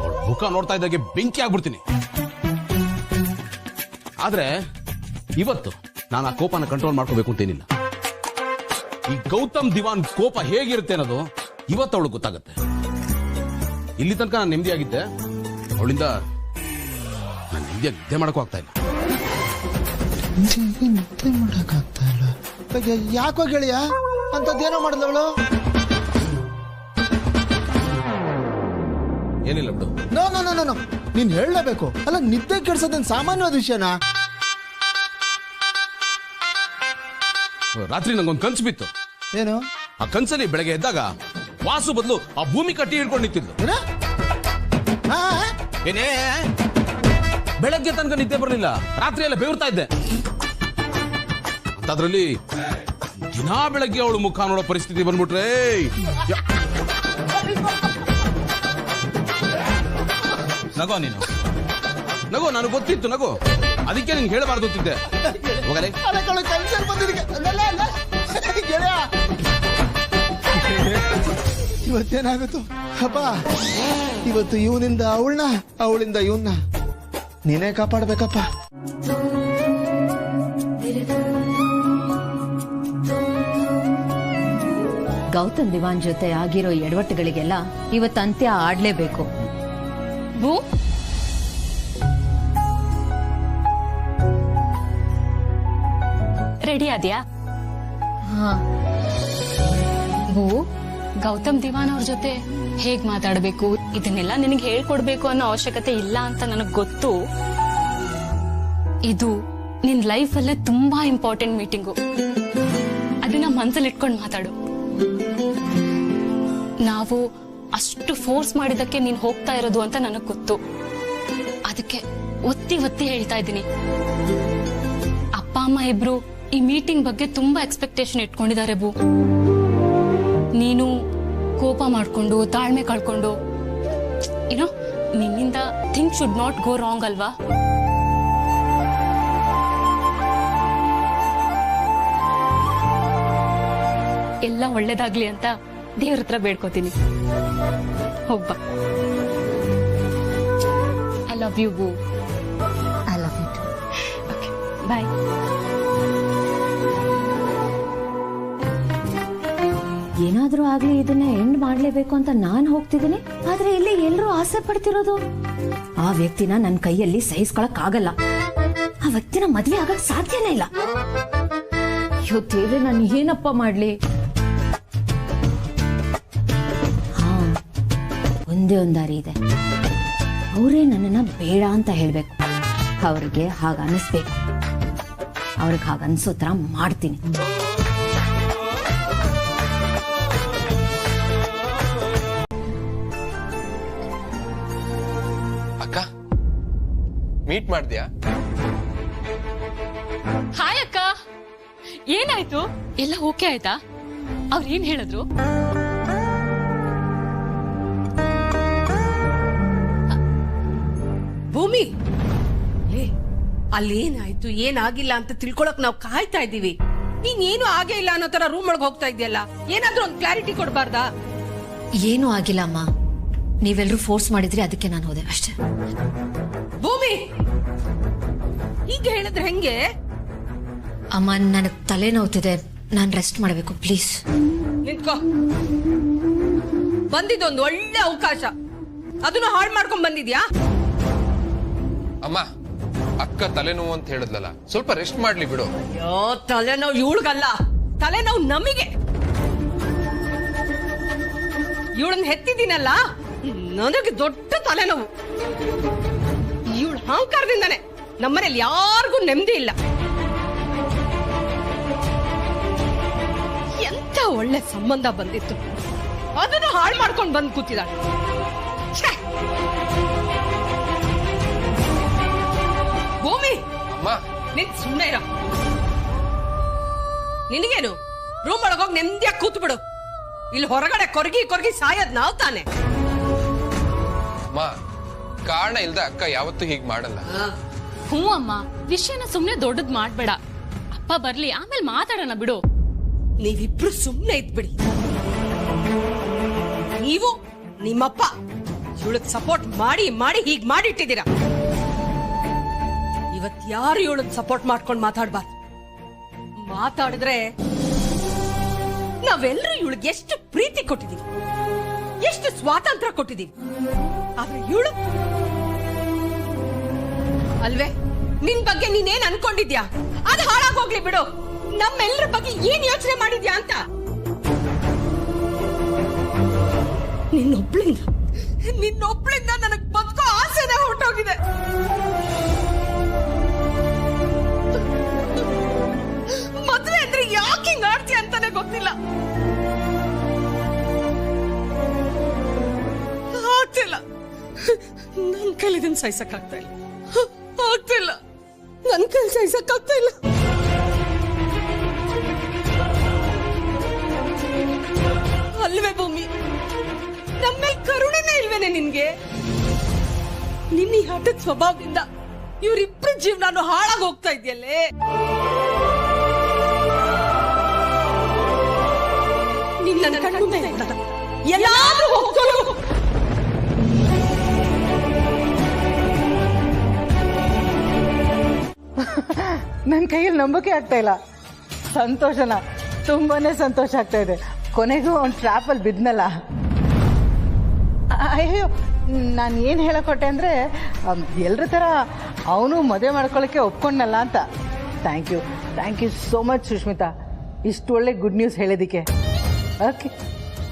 ಅವ್ಳ ಮುಖ ನೋಡ್ತಾ ಇದ್ದಾಗೆ ಬೆಂಕಿ ಆಗ್ಬಿಡ್ತೀನಿ. ಆದ್ರೆ ಇವತ್ತು ನಾನು ಆ ಕೋಪನ ಕಂಟ್ರೋಲ್ ಮಾಡ್ಕೋಬೇಕು ಅಂತೇನಿಲ್ಲ. ಈ ಗೌತಮ್ ದಿವಾನ್ ಕೋಪ ಹೇಗಿರುತ್ತೆ ಅನ್ನೋದು ಇವತ್ತು ಅವಳು ಗೊತ್ತಾಗತ್ತೆ. ಇಲ್ಲಿ ತನಕ ನಾನು ನೆಮ್ಮದಿಯಾಗಿದ್ದೆ, ಅವಳಿಂದ ನಾನು ನೆಮ್ಮದಿಯಾಗಿ ನಿದ್ದೆ ಮಾಡಕ್ಕೂ ಆಗ್ತಾ ಇಲ್ಲ. ನಿದ್ದೆ ಮಾಡಕ್ಕಾಗ್ತಾ ಇಲ್ಲ? ಯಾಕೋ ಗೆಳೆಯ, ಅಂತದ್ದೇನೋ ಮಾಡಿದವಳು? ಏನಿಲ್ಲ ಬಿಡು. ನೋ, ನೀನ್ ಹೇಳಲೇಬೇಕು. ಅಲ್ಲ, ನಿದ್ದೆ ಕೆಡ್ಸೋದೇನ್ ಸಾಮಾನ್ಯವಾದ ವಿಷಯನಾ? ರಾತ್ರಿ ನಂಗೊಂದು ಕನ್ಸು ಬಿತ್ತು. ಏನು? ಆ ಕನ್ಸಲ್ಲಿ ಬೆಳಗ್ಗೆ ಎದ್ದಾಗ ವಾಸು ಬದಲು ಆ ಭೂಮಿ ಕಟ್ಟಿ ಹಿಡ್ಕೊಂಡು ನಿಂತಿದ್ದು. ಏನೇ ಬೆಳಗ್ಗೆ ತನಕ ನಿದ್ದೆ ಬರಲಿಲ್ಲ, ರಾತ್ರಿ ಎಲ್ಲ ಬೆವರ್ತಾ ಇದ್ದೆ. ಅದ್ರಲ್ಲಿ ದಿನಾ ಬೆಳಗ್ಗೆ ಅವಳು ಮುಖ ನೋಡೋ ಪರಿಸ್ಥಿತಿ ಬಂದ್ಬಿಟ್ರೆ ನಗೋ ನೀನು ನಗೋ, ನನಗೆ ಗೊತ್ತಿತ್ತು ನಗೋ, ಅದಕ್ಕೆ ನಿನ್ಗೆ ಹೇಳಬಾರ್ದು ಅಂತಿದ್ದೆ. ಹೋಗಲೇ ಇವತ್ತೇನಾಗುತ್ತೋ ಅಪ್ಪ, ಇವತ್ತು ಇವನಿಂದ ಅವಳನ್ನ, ಅವಳಿಂದ ಇವನ್ನ ನೀನೇ ಕಾಪಾಡ್ಬೇಕಪ್ಪ. ಗೌತಮ್ ದಿವಾನ್ ಜೊತೆ ಆಗಿರೋ ಎಡವಟ್ಟುಗಳಿಗೆಲ್ಲ ಇವತ್ತು ಅಂತ್ಯ ಆಡ್ಲೇಬೇಕು. ಭೂ, ರೆಡಿ ಆದ್ಯಾ? ಹಾ. ಭೂ, ಗೌತಮ್ ದಿವಾನ್ ಅವ್ರ ಜೊತೆ ಹೇಗ್ ಮಾತಾಡ್ಬೇಕು ಇದನ್ನೆಲ್ಲ ನಿನಗೆ ಹೇಳ್ಕೊಡ್ಬೇಕು ಅನ್ನೋ ಅವಶ್ಯಕತೆ ಇಲ್ಲ ಅಂತ ನನಗ್ ಗೊತ್ತು. ಇದು ನಿನ್ ಲೈಫ್ ಅಲ್ಲೇ ತುಂಬಾ ಇಂಪಾರ್ಟೆಂಟ್ ಮೀಟಿಂಗು. ಅದನ್ನ ಮನ್ಸಲ್ಲಿ ಇಟ್ಕೊಂಡು ಮಾತಾಡು. ನಾವು ಅಷ್ಟು ಫೋರ್ಸ್ ಮಾಡಿದಕ್ಕೆ ನೀನ್ ಹೋಗ್ತಾ ಇರೋದು ಅಂತ ನನಗ್ ಗೊತ್ತು. ಅದಕ್ಕೆ ಒತ್ತಿ ಒತ್ತಿ ಹೇಳ್ತಾ ಇದ್ದೀನಿ. ಅಪ್ಪ ಅಮ್ಮ ಇಬ್ರು ಈ ಮೀಟಿಂಗ್ ಬಗ್ಗೆ ತುಂಬಾ ಎಕ್ಸ್ಪೆಕ್ಟೇಷನ್ ಇಟ್ಕೊಂಡಿದ್ದಾರೆ ಭೂ. ನೀನು ಕೋಪ ಮಾಡ್ಕೊಂಡು ತಾಳ್ಮೆ ಕಳ್ಕೊಂಡು ಏನೋ ನಿನ್ನಿಂದ thing should not go wrong ಅಲ್ವಾ? ಎಲ್ಲ ಒಳ್ಳೇದಾಗ್ಲಿ ಅಂತ ದೇವ್ರ ಹತ್ರ ಬೇಡ್ಕೋತೀನಿ. ಹೋಗ್ಬಾ. ಐ ಲವ್ ಯು ಭೂ. I love you too. Okay, bye. ಏನಾದ್ರೂ ಆಗ್ಲಿ ಇದನ್ನ ಎಂಡ್ ಮಾಡ್ಲೇಬೇಕು ಅಂತ ನಾನ್ ಹೋಗ್ತಿದ್ದೀನಿ. ಆದ್ರೆ ಇಲ್ಲಿ ಎಲ್ಲರೂ ಆಸೆ ಪಡ್ತಿರೋದು ಆ ವ್ಯಕ್ತಿನ ನನ್ನ ಕೈಯಲ್ಲಿ ಸಹಿಸ್ಕೊಳಕ್ ಆಗಲ್ಲ. ಆ ವ್ಯಕ್ತಿನ ಮದ್ವೆ ಆಗಕ್ ಸಾಧ್ಯನೇ ಇಲ್ಲ. ಅಯ್ಯೋ ದೇವ್ರೆ, ನಾನು ಏನಪ್ಪ ಮಾಡ್ಲಿ? ಹಾ, ಒಂದೇ ಒಂದ್ ದಾರಿ ಇದೆ. ಅವರೇ ನನ್ನನ್ನ ಬೇಡ ಅಂತ ಹೇಳ್ಬೇಕು. ಅವ್ರಿಗೆ ಹಾಗ ಅನಿಸ್ಬೇಕು. ಅವ್ರಿಗೆ ಹಾಗ ಅನ್ಸೋ ತರ ಮಾಡ್ತೀನಿ. ಅಕ್ಕ, ಮೀಟ್ ಮಾಡ್ದ್ಯಾ? ಹಾಯ್ ಅಕ್ಕ, ಏನಾಯ್ತು? ಎಲ್ಲ ಓಕೆ ಆಯ್ತಾ? ಅವ್ರು ಏನ್ ಹೇಳಿದ್ರು? ಭೂಮಿ, ಅಲ್ಲಿ ಏನಾಯ್ತು ಏನಾಗಿಲ್ಲ ಅಂತ ತಿಳ್ಕೊಳಕ್ ನಾವು ಕಾಯ್ತಾ ಇದ್ದೀವಿ. ನೀನ್ ಏನು ಆಗೇ ಇಲ್ಲ ಅನ್ನೋ ತರ ರೂಮ್ ಒಳಗೆ ಹೋಗ್ತಾ ಇದೆಯಲ್ಲ, ಏನಾದ್ರೂ ಒಂದು ಕ್ಲಾರಿಟಿ ಕೊಡ್ಬಾರ್ದಾ? ಏನೂ ಆಗಿಲ್ಲ ಅಮ್ಮ. ನೀವೆಲ್ಲರೂ ಫೋರ್ಸ್ ಮಾಡಿದ್ರಿ, ಅದಕ್ಕೆ ನಾನು ಹೋದೆ ಅಷ್ಟೇ. ಭೂಮಿ, ಈಗ ಹೇಳಿದ್ರೆ ಹೆಂಗೆ? ಅಮ್ಮ, ನನಗೆ ತಲೆ ನೋವ್ತಿದೆ, ನಾನು ರೆಸ್ಟ್ ಮಾಡಬೇಕು, ಪ್ಲೀಸ್. ನಿಂತ್ಕೋ. ಬಂದಿದ್ದೊಂದು ಒಳ್ಳೆ ಅವಕಾಶ, ಅದನ್ನು ಹಾಳು ಮಾಡ್ಕೊಂಡ್ ಬಂದಿದ್ಯಾ? ಅಮ್ಮ, ಅಕ್ಕ ತಲೆನೋವು ಅಂತ ಹೇಳಿದ್ಲಲ್ಲ, ಸ್ವಲ್ಪ ರೆಸ್ಟ್ ಮಾಡ್ಲಿ ಬಿಡು. ಅಯ್ಯೋ, ತಲೆನೋವು ಇವಳಿಗಲ್ಲ, ತಲೆನೋವು ನಮಗೆ. ಇವಳನ್ನ ಹೆತ್ತಿದ್ದೀನಲ್ಲ, ನನಗೆ ದೊಡ್ಡ ತಲೆನೋವು. ಇವಳ ಅಹಂಕಾರದಿಂದಾನೆ ನಮ್ಮನೇಲಿ ಯಾರಿಗೂ ನೆಮ್ಮದಿ ಇಲ್ಲ. ಎಂತ ಒಳ್ಳೆ ಸಂಬಂಧ ಬಂದಿತ್ತು, ಅದನ್ನು ಹಾಳು ಮಾಡ್ಕೊಂಡು ಬಂದು ಕೂತಿದ್ದಾಳೆ. ಭೂಮಿ, ನಿನ್ ಸುಮ್ಮನೆ ಇರೋ. ನಿನಗೇನು, ರೂಮ್ ಒಳಗೋಗಿ ನೆಮ್ಮದಿಯಾಗಿ ಕೂತು ಬಿಡು. ಇಲ್ಲಿ ಹೊರಗಡೆ ಕೊರಗಿ ಕೊರಗಿ ಸಾಯೋದ್ ನಾವ್ ತಾನೆ. ಕಾರಣ ಇಲ್ದ ಅಕ್ಕ ಯಾವತ್ತೂ ಹೀಗ್ ಮಾಡಲ್ಲ. ಹ್ಞೂ ಅಮ್ಮ, ವಿಷಯನ ಸುಮ್ನೆ ದೊಡ್ಡದ್ ಮಾಡ್ಬೇಡ. ಅಪ್ಪ ಬರ್ಲಿ, ಆಮೇಲೆ ಮಾತಾಡೋಣ ಬಿಡು. ನೀವಿಬ್ರು ಸುಮ್ನೆ ಇದ್ಬಿಡಿ. ನೀವು ನಿಮ್ಮಪ್ಪ ಇವಳಗ್ ಸಪೋರ್ಟ್ ಮಾಡಿ ಮಾಡಿ ಹೀಗ್ ಮಾಡಿಟ್ಟಿದ್ದೀರಾ. ಇವತ್ ಯಾರು ಇವಳಗ್ ಸಪೋರ್ಟ್ ಮಾಡ್ಕೊಂಡು ಮಾತಾಡ್ಬಾರ್ದು. ಮಾತಾಡಿದ್ರೆ ನಾವೆಲ್ಲರೂ ಇವಳಿಗೆ ಎಷ್ಟು ಪ್ರೀತಿ ಕೊಟ್ಟಿದೀವಿ, ಎಷ್ಟು ಸ್ವಾತಂತ್ರ್ಯ ಕೊಟ್ಟಿದೀವಿ. ಆದ್ರೆ ಇವಳು ಅಲ್ವೇ, ನಿನ್ ಬಗ್ಗೆ ನೀನೇನ್ ಅನ್ಕೊಂಡಿದ್ಯಾ ಅದು ಹಾಳಾಗೋಗ್ಲಿ ಬಿಡು. ನಮ್ಮೆಲ್ಲರ ಬಗ್ಗೆ ಏನ್ ಯೋಚನೆ ಮಾಡಿದ್ಯಾ ಅಂತ. ನಿನ್ನೊಬ್ಳಿಂದ ನನಗ್ ಬದುಕೋ ಆಸೆನೇ ಹೊರಟೋಗಿದೆ. ಮದ್ವೆ ಅಂದ್ರೆ ಯಾಕೆ ಸಹಿಸಕ್ಕಾಗ್ತಾ ಇಲ್ಲ. ಆಗ್ತಿಲ್ಲ, ನನ್ ಕೈ ಸಹಿಸಕ್ಕಾಗ್ತಾ ಇಲ್ಲ. ಅಲ್ವೇ ಭೂಮಿ, ನಮ್ಮೇಲೆ ಕರುಣೆನೇ ಇಲ್ವೇನೆ ನಿನ್ಗೆ? ನಿನ್ನ ಈ ಹಠದ ಸ್ವಭಾವದಿಂದ ಇವರಿಬ್ರು ಜೀವನ ಹಾಳಾಗಿ ಹೋಗ್ತಾ ಇದೆಯಲ್ಲೇ. ನಿನ್ನ ಕಣ್ಣು ಎಲ್ಲಾದ್ರೂ ಹೋಗ್ಕೊಳ್ಳು. ನನ್ನ ಕೈಯಲ್ಲಿ ನಂಬಿಕೆ ಆಗ್ತಾ ಇಲ್ಲ. ಸಂತೋಷನ, ತುಂಬಾನೇ ಸಂತೋಷ ಆಗ್ತಾ ಇದೆ. ಕೊನೆಗೂ ಅವ್ನು ಟ್ರ್ಯಾಪಲ್ಲಿ ಬಿದ್ನಲ್ಲ. ಅಯ್ಯೋ, ನಾನು ಏನು ಹೇಳಕೊಟ್ಟೆ ಅಂದರೆ ಎಲ್ಲರ ಥರ ಅವನು ಮದುವೆ ಮಾಡ್ಕೊಳ್ಳೋಕ್ಕೆ ಒಪ್ಕೊಂಡಲ್ಲ ಅಂತ. Thank you so much Sushmita, ಇಷ್ಟು ಒಳ್ಳೆ ಗುಡ್ ನ್ಯೂಸ್ ಹೇಳಿದ್ದಕ್ಕೆ. Okay,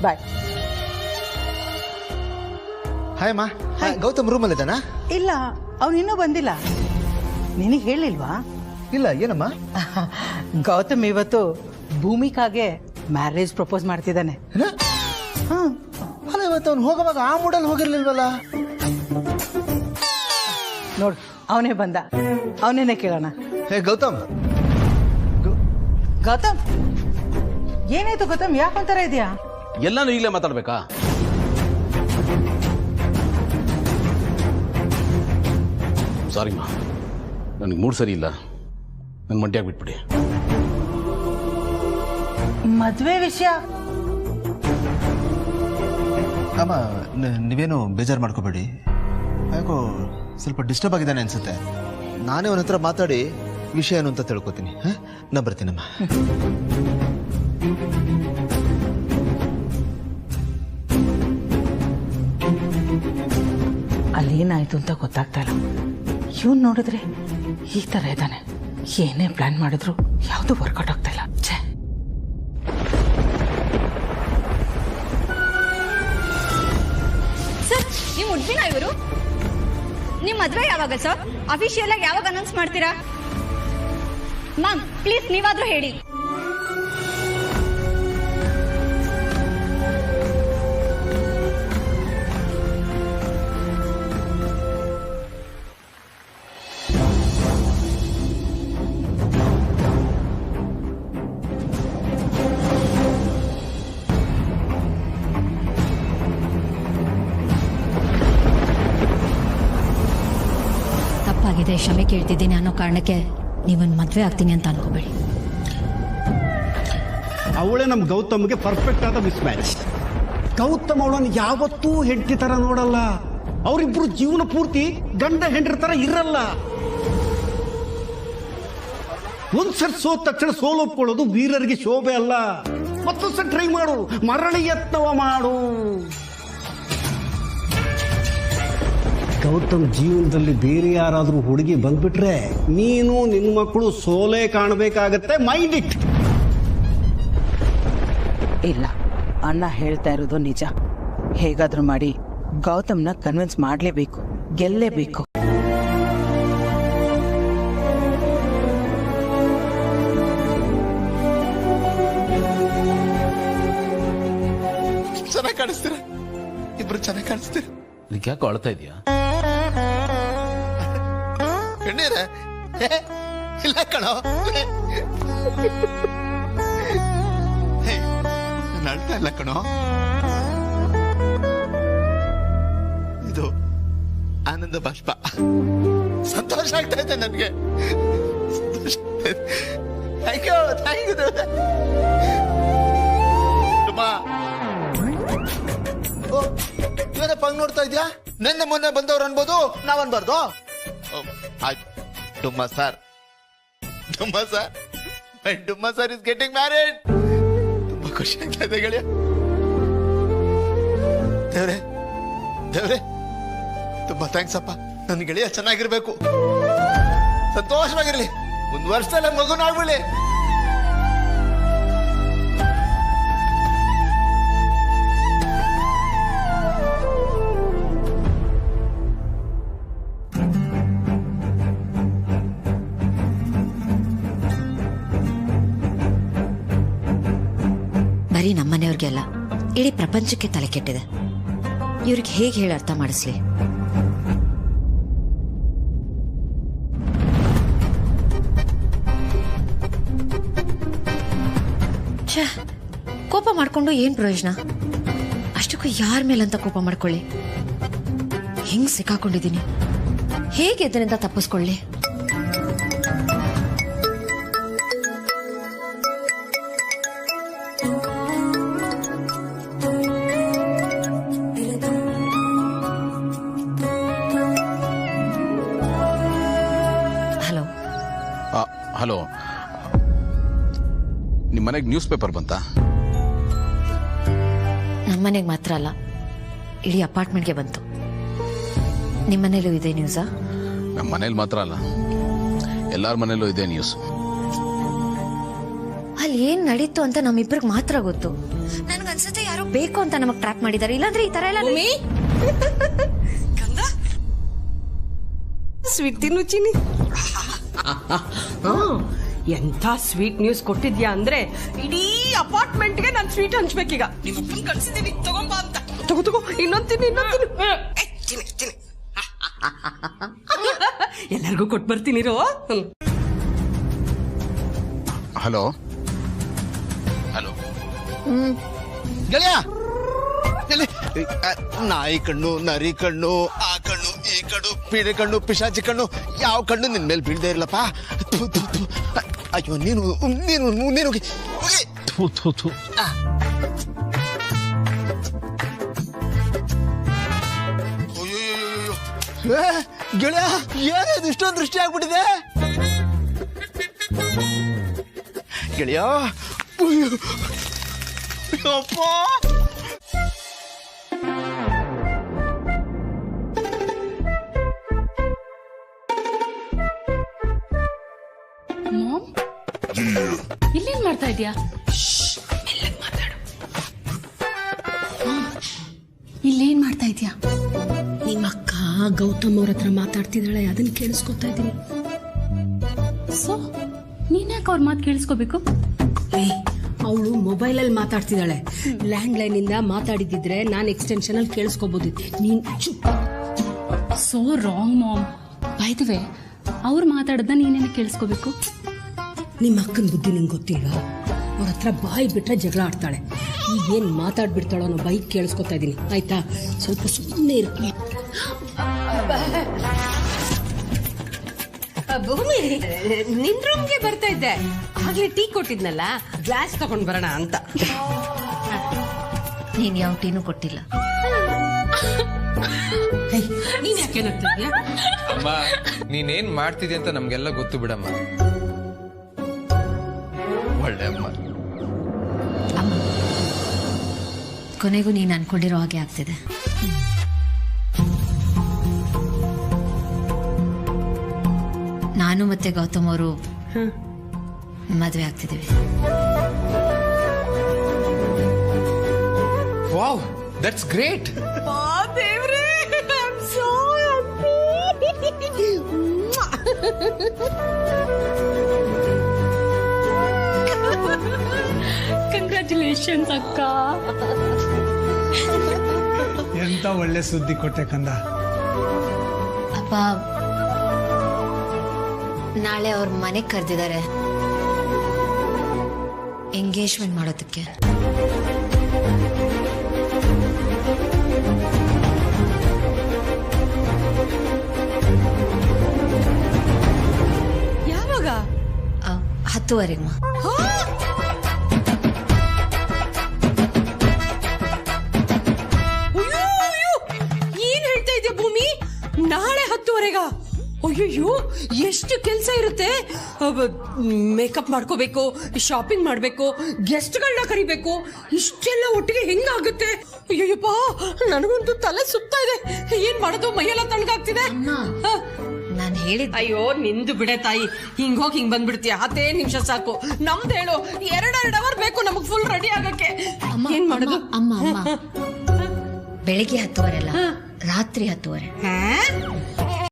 bye. ಹಾಯ್ ಅಮ್ಮ. ಗೌತಮ್ ರೂಮಲ್ಲಿದ್ದಾನಾ? ಇಲ್ಲ, ಅವನು ಇನ್ನೂ ಬಂದಿಲ್ಲ. ನಿನಗೆ ಹೇಳಿಲ್ವಾ? ಇಲ್ಲ, ಏನಮ್ಮ? ಗೌತಮ್ ಇವತ್ತು ಭೂಮಿಕಾಗೆ ಮ್ಯಾರೇಜ್ ಪ್ರಪೋಸ್ ಮಾಡ್ತಿದ್ದಾನೆ. ಹಾಂ, ಅಲ್ಲ ಇವತ್ತು ಅವ್ನು ಹೋಗುವಾಗ ಆ ಮೂಡಲ್ಲಿ ಹೋಗಿರ್ಲಿಲ್ವಲ್ಲ? ನೋಡು, ಅವನೇ ಬಂದ, ಅವನೇನೆ ಕೇಳೋಣ. ಹೇ ಗೌತಮ್. ಗೌತಮ್, ಏನಾಯ್ತು ಗೌತಮ್? ಯಾಕೊಂತರ ಇದೆಯಾ? ಎಲ್ಲಾನು ಈಗಲೇ ಮಾತಾಡ್ಬೇಕಾ? ಸಾರಿ ಮಾ, ನನಗೆ ಮೂಡ್ ಸರಿ ಇಲ್ಲ. ನನ್ನ ಮಂಡ್ಯಾಗ ಬಿಟ್ಬಿಡಿ. ಮದ್ವೆ ವಿಷಯ ಅಮ್ಮ, ನೀವೇನು ಬೇಜಾರು ಮಾಡ್ಕೋಬೇಡಿ. ಯಾಕೋ ಸ್ವಲ್ಪ ಡಿಸ್ಟರ್ಬ್ ಆಗಿದ್ದಾನೆ ಅನ್ಸುತ್ತೆ. ನಾನೇ ಅವನ ಹತ್ರ ಮಾತಾಡಿ ವಿಷಯ ಏನು ಅಂತ ತಿಳ್ಕೊತೀನಿ. ನಾ ಬರ್ತೀನಮ್ಮ. ಅಲ್ಲೇನಾಯ್ತು ಅಂತ ಗೊತ್ತಾಗ್ತಾ ಇಲ್ಲ. ಇವನ್ ನೋಡಿದ್ರೆ ಈ ತರ ಇದ್ದಾನೆ. ಏನೇ ಪ್ಲಾನ್ ಮಾಡಿದ್ರು ಯಾವುದು ವರ್ಕೌಟ್ ಆಗ್ತಾ ಇಲ್ಲ. ಛೇ, ಸರ್, ನೀವು ಉಡ್ಪಿನ ಇವರು? ನಿಮ್ಮ ಮದುವೆ ಯಾವಾಗ ಸರ್? ಅಫಿಷಿಯಲ್ ಆಗಿ ಯಾವಾಗ ಅನೌನ್ಸ್ ಮಾಡ್ತೀರಾ? ಮ್ಯಾಮ್ ಪ್ಲೀಸ್ ನೀವಾದ್ರೂ ಹೇಳಿ. ತಪ್ಪಾಗಿದೆ, ಕ್ಷಮೆ ಕೇಳ್ತಿದ್ದೀನಿ ಅನ್ನೋ ಕಾರಣಕ್ಕೆ ನೀವೊಂದು ಮದುವೆ ಆಗ್ತೀನಿ ಅಂತ ಅನ್ಕೋಬೇಡಿ. ಅವಳೇ ನಮ್ಮ ಗೌತಮ್ಗೆ ಪರ್ಫೆಕ್ಟ್ ಆದ ಮಿಸ್ ಮ್ಯಾರೇಜ್. ಗೌತಮ್ ಅವಳನ್ನು ಯಾವತ್ತೂ ಹೆಂಡತಿ ತರ ನೋಡಲ್ಲ. ಅವರಿಬ್ರು ಜೀವನ ಪೂರ್ತಿ ಗಂಡ ಹೆಂಡ್ರ ತರ ಇರಲ್ಲ. ಒಂದ್ಸರಿ ಸೋತ ತಕ್ಷಣ ಸೋಲೊಪ್ಕೊಳ್ಳೋದು ವೀರರಿಗೆ ಶೋಭೆ ಅಲ್ಲ. ಮತ್ತೊಂದ್ಸರಿ ಟ್ರೈ ಮಾಡು, ಮರಳಿ ಯತ್ನವ ಮಾಡು. ಗೌತಮ್ ಜೀವನದಲ್ಲಿ ಬೇರೆ ಯಾರಾದ್ರೂ ಹುಡುಗಿ ಬಂದ್ಬಿಟ್ರೆ ನೀನು ನಿನ್ನ ಮಕ್ಕಳು ಸೋಲೆ ಕಾಣಬೇಕಾಗತ್ತೆ. Mind it. ಇಲ್ಲ, ಅಣ್ಣ ಹೇಳ್ತಾ ಇರೋದು ನಿಜ. ಹೇಗಾದ್ರೂ ಮಾಡಿ ಗೌತಮ್ನ ಕನ್ವಿನ್ಸ್ ಮಾಡಲೇಬೇಕು, ಗೆಲ್ಲೇಬೇಕು. ಚೆನ್ನಾಗಿ ಕಾಣಿಸ್ತೀರ, ಇಬ್ರು ಚೆನ್ನಾಗಿ ಕಾಣಿಸ್ತೀರ. ಇದಕ್ಕೆ ಯಾಕೋ ಅಳ್ತಾ ಇದೆಯಾ? ಕಣ್ಣೀರ ಇಲ್ಲ ಕಣೋ, ನಾನು ಅಳ್ತಾ ಇಲ್ಲ ಕಣೋ. ಇದು ಆನಂದ ಬಾಷ್ಪ. ಸಂತೋಷ ಆಗ್ತಾ ಇದೆ ನನಗೆ. Thank you. ಇವನಪ್ಪ ಹಂಗ್ ನೋಡ್ತಾ ಇದ್ಯಾ? ನೆನ್ನೆ ಮೊನ್ನೆ ಬಂದವ್ರು ಅನ್ಬೋದು, ನಾವ್ ಅನ್ಬಾರ್ದು. ಆಯ್ತು. ಡುಮ್ಮ ಸರ್ ಇಸ್ ಗೆಟಿಂಗ್ ಮ್ಯಾರಿಡ್. ತುಂಬಾ ಖುಷಿ ಆಗ್ತಾ ಇದೆ ಗೆಳೆಯ. ದೇವ್ರೆ ತುಂಬಾ ಥ್ಯಾಂಕ್ಸ್ ಅಪ್ಪ. ನನ್ ಗೆಳೆಯ ಚೆನ್ನಾಗಿರ್ಬೇಕು, ಸಂತೋಷವಾಗಿರ್ಲಿ, ಒಂದ್ ವರ್ಷದಲ್ಲೇ ಮಗುನಾಗ್ಬಿಡ್ಲಿ. ಬರೀ ನಮ್ಮನೆಯವ್ರಿಗೆಲ್ಲ, ಇಡೀ ಪ್ರಪಂಚಕ್ಕೆ ತಲೆ ಕೆಟ್ಟಿದೆ. ಇವ್ರಿಗೆ ಹೇಗೆ ಹೇಳಿ ಅರ್ಥ ಮಾಡಿಸ್ಲಿ? ಛೇ, ಕೋಪ ಮಾಡ್ಕೊಂಡು ಏನ್ ಪ್ರಯೋಜನ? ಅಷ್ಟಕ್ಕೂ ಯಾರ ಮೇಲಂತ ಕೋಪ ಮಾಡ್ಕೊಳ್ಳಿ? ಹೆಂಗ್ ಸಿಕ್ಕಾಕೊಂಡಿದ್ದೀನಿ, ಹೇಗೆ ಇದರಿಂದ ತಪ್ಪಿಸ್ಕೊಳ್ಳಿ? ಹಲೋ ಹಲೋ, ನಿಮ್ಮ ಮನೆಗೆ ನ್ಯೂಸ್ ಪೇಪರ್ ಬಂತಾ? ನಮ್ಮನೆಗೆ ಮಾತ್ರ ಅಲ್ಲ, ಇಡೀ ಅಪಾರ್ಟ್ಮೆಂಟ್ಗೆ ಬಂತು. ನಿಮ್ಮನೇಲೂ ಇದೆ ನ್ಯೂಸಾ? ನಮ್ಮ ಮನೇಲಿ ಮಾತ್ರ ಅಲ್ಲ, ಎಲ್ಲಾರ ಮನೇಲೂ ಇದೆ ನ್ಯೂಸ್. ಅಲ್ಲಿ ಏನ್ ನಡೀತು ಅಂತ ನಮ್ಮಿಬ್ರಿಗೆ ಮಾತ್ರ ಗೊತ್ತು. ನನ್ಗನ್ಸುತ್ತೆ ಯಾರೋ ಬೇಕು ಅಂತ ನಮಗ್ ಟ್ರ್ಯಾಕ್ ಮಾಡಿದಾರೆ, ಇಲ್ಲಾಂದ್ರೆ ಈ ತರ ಎಲ್ಲ ಸ್ವೀಟ್ ತಿನ್ನು ಚಿನ್ನಿ. ಎಂಥ ಸ್ವೀಟ್ ನ್ಯೂಸ್ ಕೊಟ್ಟಿದ್ಯಾ ಅಂದ್ರೆ ಇಡೀ ಅಪಾರ್ಟ್ಮೆಂಟ್ಗೆ ನಾನು ಸ್ವೀಟ್ ಹಂಚ್ಬೇಕೀಗ. ನಿಮ್ಮಪ್ಪನ್ ಕಳ್ಸಿದೀನಿ, ತಗೊಂಬಾ ಅಂತ. ತಗೋ ಇನ್ನೊಂದ್ ತಿನ್ನು. ಎಲ್ಲರಿಗೂ ಕೊಟ್ಟು ಬರ್ತೀನಿರೋ. ಹಲೋ ಹಲೋ, ಗೆಳೆಯ, ನಾಯಿ ಕಣ್ಣು, ನರಿ ಕಣ್ಣು, ಆ ಕಣ್ಣು, ಈ ಕಣ್ಣು, ಪೀಡೆ ಕಣ್ಣು, ಪಿಶಾಚಿ ಕಣ್ಣು, ಯಾವ ಕಣ್ಣು ನಿನ್ ಮೇಲೆ ಬೀಳದೆ ಇರ್ಲಪ್ಪ. ಅಯ್ಯೋ, ನೀನು ನೀನು ನೀನು ಗೆಳೆಯ, ಏನಿದು ಇಷ್ಟೊಂದು ದೃಷ್ಟಿ ಆಗ್ಬಿಟ್ಟಿದೆ ಗೆಳೆಯ? ಅಪ್ಪ, ಇಲ್ಲೇನ್ ಮಾಡ್ತಾ ಇದ್ಯಾ? ಇಲ್ಲೇನ್ ಮಾಡ್ತಾ ಇದ್ಯಾ? ನಿಮ್ಮ ಅಕ್ಕ ಗೌತಮ್ ಅವ್ರ ಹತ್ರ ಮಾತಾಡ್ತಿದ್ದಾಳೆ, ಅದನ್ನ ಕೇಳಿಸ್ಕೊತಾ ಇದ್ದೀನಿ. ಸೊ ನೀನ್ಯಾಕೆ ಅವ್ರ ಮಾತು ಕೇಳಿಸ್ಕೋಬೇಕು? ಅವಳು ಮೊಬೈಲಲ್ಲಿ ಮಾತಾಡ್ತಿದ್ದಾಳೆ. ಲ್ಯಾಂಡ್ ಲೈನ್ ಇಂದ ಮಾತಾಡಿದ್ರೆ ನಾನು ಎಕ್ಸ್ಟೆನ್ಷನ್ ಅಲ್ಲಿ ಕೇಳಿಸ್ಕೋಬಹುದಿತ್ತು. ನೀನ್ so wrong mom. By the way, ಅವ್ರು ಮಾತಾಡೋದನ್ನ ನೀನೇನು ಕೇಳಿಸ್ಕೋಬೇಕು? ನಿಮ್ಮ ಅಕ್ಕನ ಬುದ್ಧಿ ನಿಂಗೆ ಗೊತ್ತಿಲ್ಲ. ಅವ್ರ ಹತ್ರ ಬಾಯಿ ಬಿಟ್ರೆ ಜಗಳ ಆಡ್ತಾಳೆ. ಈಗೇನ್ ಮಾತಾಡ್ಬಿಡ್ತಾಳೋ ಅನ್ನೋ ಬೈಕ್ ಕೇಳಿಸ್ಕೊತಾ ಇದ್ದೀನಿ, ಆಯ್ತಾ? ಸ್ವಲ್ಪ ಸುಮ್ಮನೆ ಇರ್ತೀನಿ. ಭೂಮಿ, ನಿನ್ ರೂಮ್ಗೆ ಬರ್ತಾ ಇದ್ದೆ, ಆಗ್ಲೇ ಟೀ ಕೊಟ್ಟಿದ್ನಲ್ಲ, ಗ್ಲಾಸ್ ತಗೊಂಡ್ ಬರೋಣ ಅಂತ. ನೀನ್ ಯಾವ ಟೀನು ಕೊಟ್ಟಿಲ್ಲ. ನೀನ್ ಯಾಕೆ ನಗ್ತಿದ್ಯಾ? ಅಮ್ಮ, ನೀನೇನ್ ಮಾಡ್ತಿದ್ಯ ಅಂತ ನಮ್ಗೆಲ್ಲ ಗೊತ್ತು ಬಿಡಮ್ಮ. ಒಳ್ಳೆ ಅಮ್ಮ. ಅಮ್ಮ, ಕೊನೆಗೂ ನೀನ್ ಅನ್ಕೊಂಡಿರೋ ಹಾಗೆ ಆಗ್ತಿದೆ. ನಾನು ಮತ್ತೆ ಗೌತಮ್ ಅವರು ಮದುವೆ ಆಗ್ತಿದ್ದೀವಿ. Wow, that's great. ದೇವ್ರೇ, I am so happy. Congratulations ಅಕ್ಕ. ಎಂತ ಒಳ್ಳೆ ಸುದ್ದಿ ಕೊಟ್ಟೆ ಕಂದ. ಅಪ್ಪ, ನಾಳೆ ಅವ್ರ ಮನೆಗೆ ಕರೆದಿದ್ದಾರೆ ಎಂಗೇಜ್ಮೆಂಟ್ ಮಾಡೋದಕ್ಕೆ. ಯಾವಾಗ? 10:30. ಏನ್ ಹೇಳ್ತಾ ಇದ್ಯಾ ಭೂಮಿ? ನಾಳೆ 10:30? ಅಯ್ಯೋ, ಎಷ್ಟು ಕೆಲಸ ಇರುತ್ತೆ. ಮೇಕಪ್ ಮಾಡ್ಕೋಬೇಕು, ಶಾಪಿಂಗ್ ಮಾಡ್ಬೇಕು, ಗೆಸ್ಟ್ಗಳನ್ನ ಕರಿಬೇಕು, ಇಷ್ಟೆಲ್ಲ ಒಟ್ಟಿಗೆ ಹೆಂಗಾಗುತ್ತೆ? ಅಯ್ಯಪ್ಪ, ನನಗಂತೂ ತಲೆ ಸುತ್ತಾ ಇದೆ. ಏನ್ ಮಾಡೋದು? ಮೈಯೆಲ್ಲ ತಣ್ಣಗಾಗ್ತಿದೆ. ನಾನು ಹೇಳಿದ್ದೆ. ಅಯ್ಯೋ, ನಿಂದು ಬಿಡೆ ತಾಯಿ, ಹಿಂಗ್ ಹೋಗಿ ಹಿಂಗ್ ಬಂದ್ಬಿಡ್ತೀಯ. 10 ನಿಮಿಷ ಸಾಕು. ನಮ್ದು ಹೇಳು, 2 ಅವರ್ ಬೇಕು ನಮಗ್ ಫುಲ್ ರೆಡಿ ಆಗಕ್ಕೆ. ಏನ್ ಮಾಡೋದು? ಅಮ್ಮ, ಬೆಳಿಗ್ಗೆ 10:30 ಅಲ್ಲ, ರಾತ್ರಿ 10:30.